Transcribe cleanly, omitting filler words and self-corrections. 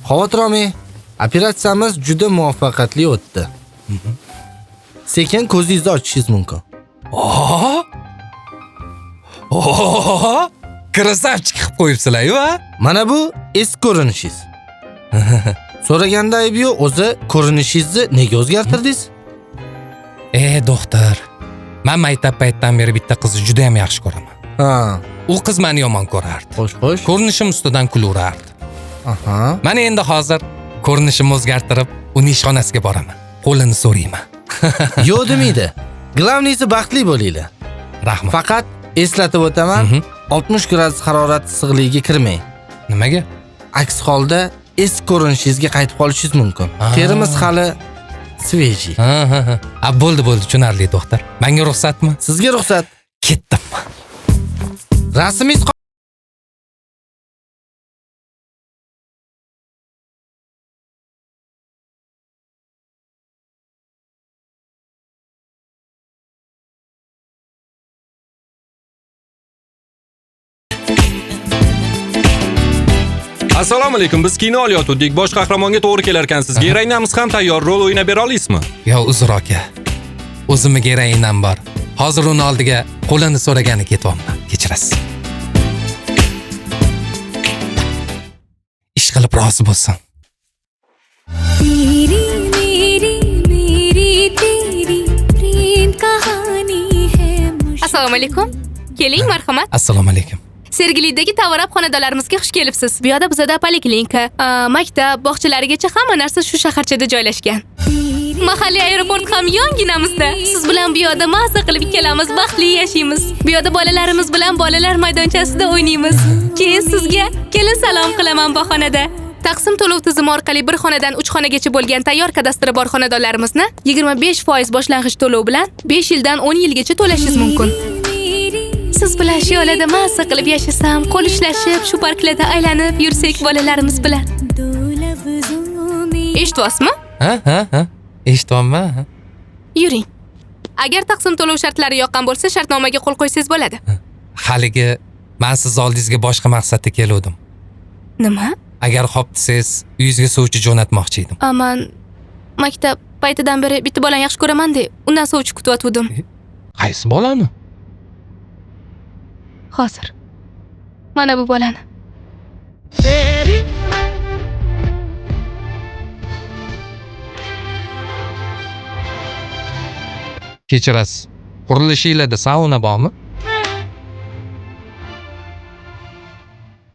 Xavotir olmang. Operatsiyamiz juda muvaffaqiyatli o'tdi. Sekin ko'zingizni ochishingiz mumkin. Krasavchik qilib qo'yibsizlar-ku, ha? Mana bu eski ko'rinishingiz. So'raganda aybi yo'q, o'zi ko'rinishingizni nega o'zgartirdingiz? Doktor. Men maktab paytdan beri bitta qizni juda ham yaxshi ko'raman. Ha, U qiz meni yomon ko'rardi. xo'sh. Ko'rinishim ustidan kulaverardi. Aha. Men endi hozir ko'rinishimni o'zgartirib, uning ishxonasiga boraman. Qo'lini so'rayman. Yo'q demaydi. Glavniysi baxtli bo'linglar. Rahmat. Faqat eslatib o'taman, 60 gradus harorat issiqligiga kirmang. Nimaga? Aks holda eski ko'rinishingizga qaytib qolishingiz mumkin. Terimiz hali sveji. Ha. Bo'ldi, tushunarli doktor. Menga ruxsatmi? Sizga ruxsat. Ketdim. Rasmingiz Assalomu alaykum. Biz kino olayotgandik. Bosh qahramonga to'g'ri kelar ekansiz. Geraynamiz ham tayyor. Rol o'ynab bera olasizmi? Yo, uzr aka. O'zimga geraynam bor. Hozir uni oldiga qo'lini so'ragani ketyapman. Kechirasiz. Ish qilib rozi bo'lsin. तेरी मेरी मेरी तेरी प्रेम कहानी है मुश्किल Assalomu alaykum. Keling, marhamat. Assalomu alaykum. Sergelidagi Tavarab xonadonlarimizga xush kelibsiz. Bu yoqda bizda poliklinika, maktab, bog'chalarigacha hamma narsa shu shaharchada joylashgan. Mahalliy aeroport ham yonginamizda. Siz bilan bu yoqda mazza qilib ikkalamiz baxtli yashaymiz. Bu yoqda bolalarimiz bilan bolalar maydonchasida o'ynaymiz. Keyin sizga kelin salom qilaman bahonada. Taqsim to'lov tizimi orqali bir xonadan 3 xonagacha bo'lgan tayyor kadastri bor xonadonlarimizni 25% boshlang'ich to'lov bilan 5 yildan 10 yilgacha to'lashingiz mumkin. Siz bilan shu yo'lda mazza qilib yashasam, qo'l ushlashib, shu parklarda aylanib yursak bolalarimiz bilan. दो लफ्जों में Eshityapsizmi? Ha. Eshityapman. Yuring. Agar taqsim to'lov shartlari yoqqan bo'lsa, shartnomaga qo'l qo'ysangiz bo'ladi. Haligi men siz oldingizga boshqa maqsadda keldim. Nima? Agar xo'p desangiz, uyingizga sovchi jo'natmoqchi edim. Aman maktab paytidan beri bitta bolani yaxshi ko'raman-da, undan sovchi kutayotgandim. Qaysi bolani? Hozir. Mana bu bolani. Kechirasiz. Qurilishingizda sauna bormi?